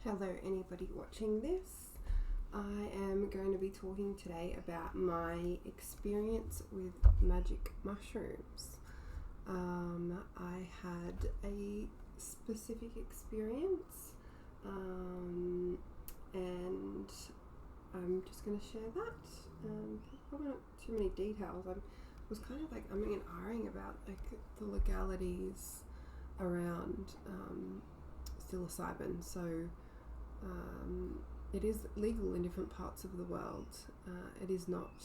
Hello, anybody watching this. I am going to be talking today about my experience with magic mushrooms. I had a specific experience, and I'm just going to share that. Probably not too many details. I was kind of like umming and ahhing about the legalities around psilocybin. So it is legal in different parts of the world. It is not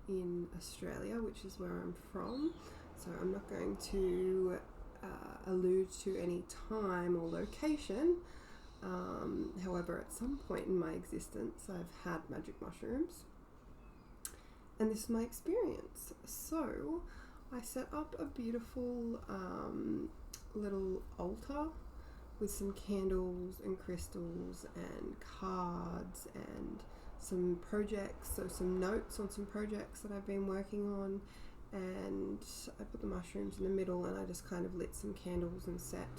in Australia, which is where I'm from. So I'm not going to allude to any time or location. However, at some point in my existence, I've had magic mushrooms. And this is my experience. So I set up a beautiful little altar with some candles and crystals and cards and some projects, so some notes on some projects that I've been working on, and I put the mushrooms in the middle and I just kind of lit some candles and set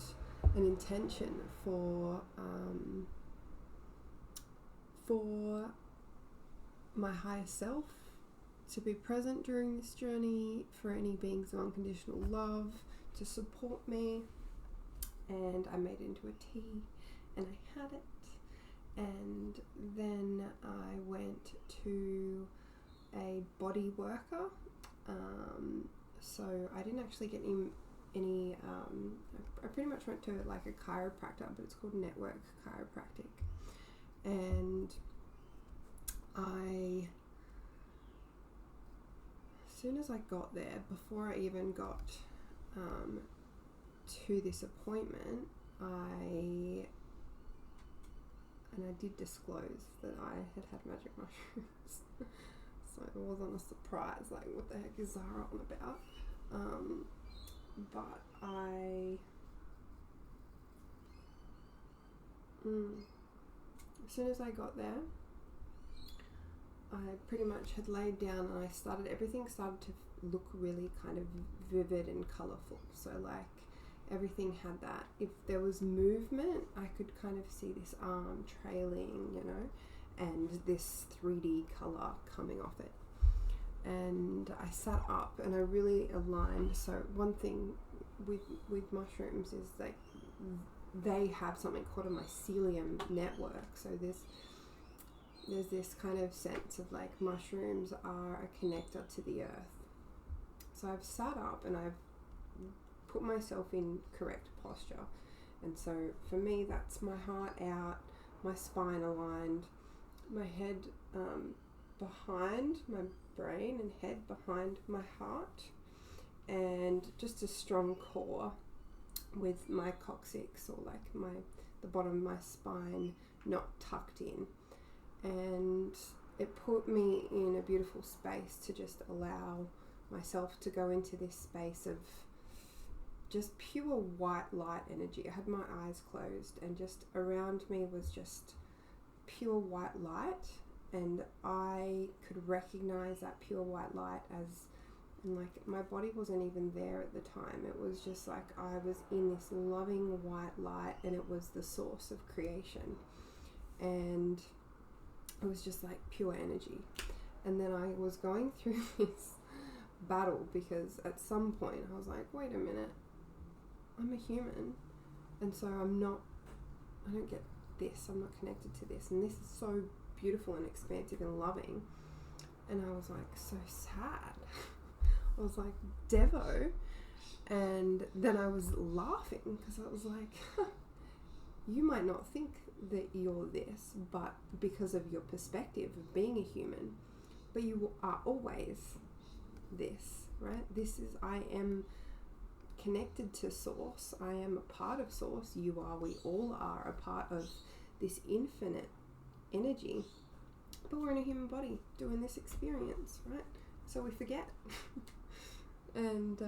an intention for my higher self to be present during this journey, for any beings of unconditional love to support me. And I made it into a tea and I had it, and then I went to a body worker. So I didn't actually get any I pretty much went to like a chiropractor, but it's called Network Chiropractic. And as soon as I got there, before I even got to this appointment, I did disclose that I had magic mushrooms. So it wasn't a surprise, like, what the heck is Zara on about? But as soon as I got there, I pretty much had laid down and everything started to look really kind of vivid and colourful. So like everything had that. If there was movement, I could kind of see this arm trailing, and this 3D colour coming off it. And I sat up and I really aligned. So one thing with mushrooms is like they have something called a mycelium network. So there's this kind of sense of like mushrooms are a connector to the earth. So I've sat up and I've put myself in correct posture. And so for me, that's my heart out, my spine aligned, my head behind my brain and head behind my heart, and just a strong core with my coccyx, or like the bottom of my spine not tucked in. And it put me in a beautiful space to just allow myself to go into this space of just pure white light energy. I had my eyes closed and just around me was just pure white light, and I could recognize that pure white light as, and like my body wasn't even there at the time. It was just like I was in this loving white light, and it was the source of creation, and it was just like pure energy. And then I was going through this battle, because at some point I was like, wait a minute, I'm a human, and so I don't get this, I'm not connected to this, and this is so beautiful and expansive and loving. And I was like so sad. I was like, Devo. And then I was laughing, because I was like, you might not think that you're this, but because of your perspective of being a human, but you are always this, right? I am connected to source. I am a part of source. You are, we all are a part of this infinite energy, but we're in a human body doing this experience, right? So we forget. And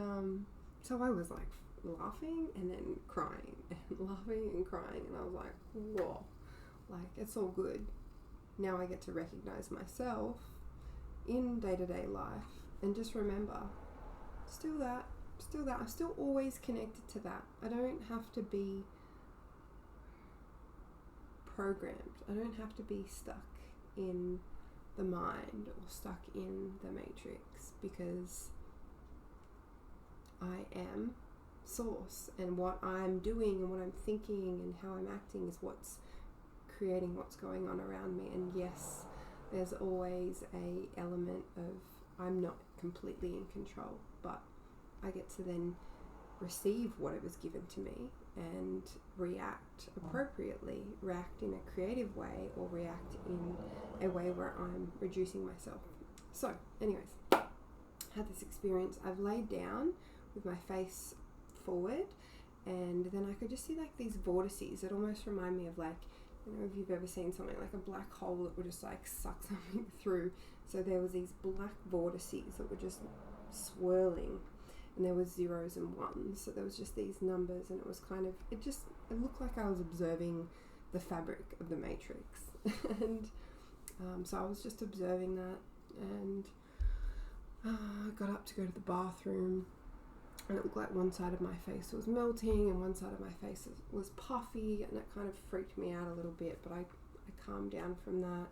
so I was like laughing and then crying and laughing and crying, and I was like, whoa, like it's all good. Now I get to recognize myself in day-to-day life and just remember, still that, I'm still always connected to that. I don't have to be programmed. I don't have to be stuck in the mind or stuck in the matrix, because I am source, and what I'm doing and what I'm thinking and how I'm acting is what's creating what's going on around me. And yes, there's always a element of I'm not completely in control, but I get to then receive what it was given to me and react appropriately, react in a creative way, or react in a way where I'm reducing myself. So anyways, had this experience. I've laid down with my face forward, and then I could just see like these vortices that almost remind me of, like, you know, if you've ever seen something like a black hole that would just like suck something through. So there was these black vortices that were just swirling, and there was zeros and ones, so there was just these numbers, and it was kind of, it looked like I was observing the fabric of the matrix. And so I was just observing that, and I got up to go to the bathroom, and it looked like one side of my face was melting and one side of my face was puffy, and it kind of freaked me out a little bit, but I calmed down from that.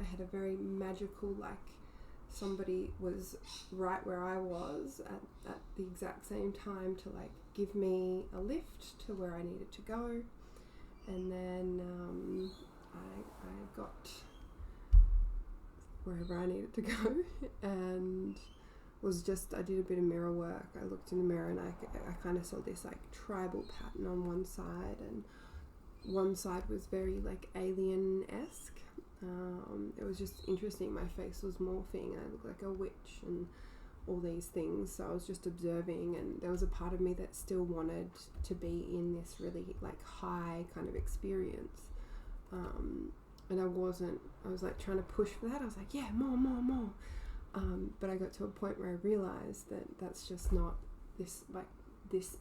I had a very magical, like, somebody was right where I was at the exact same time to like give me a lift to where I needed to go. And then I got wherever I needed to go, and I did a bit of mirror work. I looked in the mirror, and I kind of saw this like tribal pattern on one side, and one side was very like alien-esque. It was just interesting. My face was morphing. I looked like a witch and all these things. So I was just observing, and there was a part of me that still wanted to be in this really like high kind of experience. And I was like trying to push for that. I was like, yeah, more. But I got to a point where I realized that that's just not this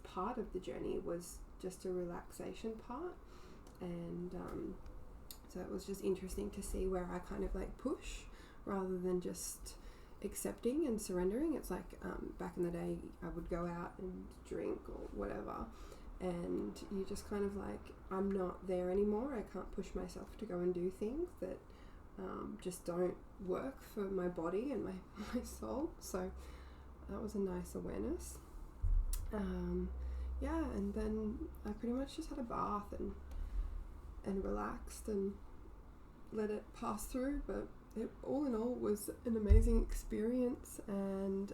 part of the journey was just a relaxation part. And so it was just interesting to see where I kind of like push rather than just accepting and surrendering. It's like back in the day, I would go out and drink or whatever, and you just kind of like, I'm not there anymore. I can't push myself to go and do things that just don't work for my body and my soul. So that was a nice awareness. And then I pretty much just had a bath and relaxed and let it pass through, but it all in all was an amazing experience. And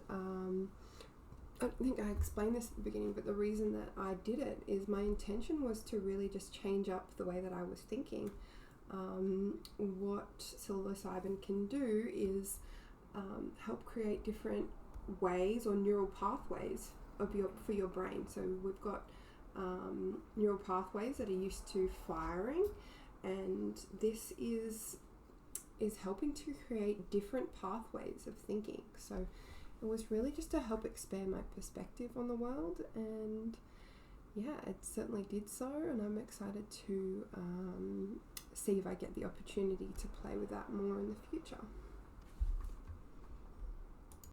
I think I explained this at the beginning, but the reason that I did it is my intention was to really just change up the way that I was thinking. What psilocybin can do is help create different ways or neural pathways for your brain. So we've got neural pathways that are used to firing, and this is helping to create different pathways of thinking. So it was really just to help expand my perspective on the world, and yeah, it certainly did so, and I'm excited to see if I get the opportunity to play with that more in the future.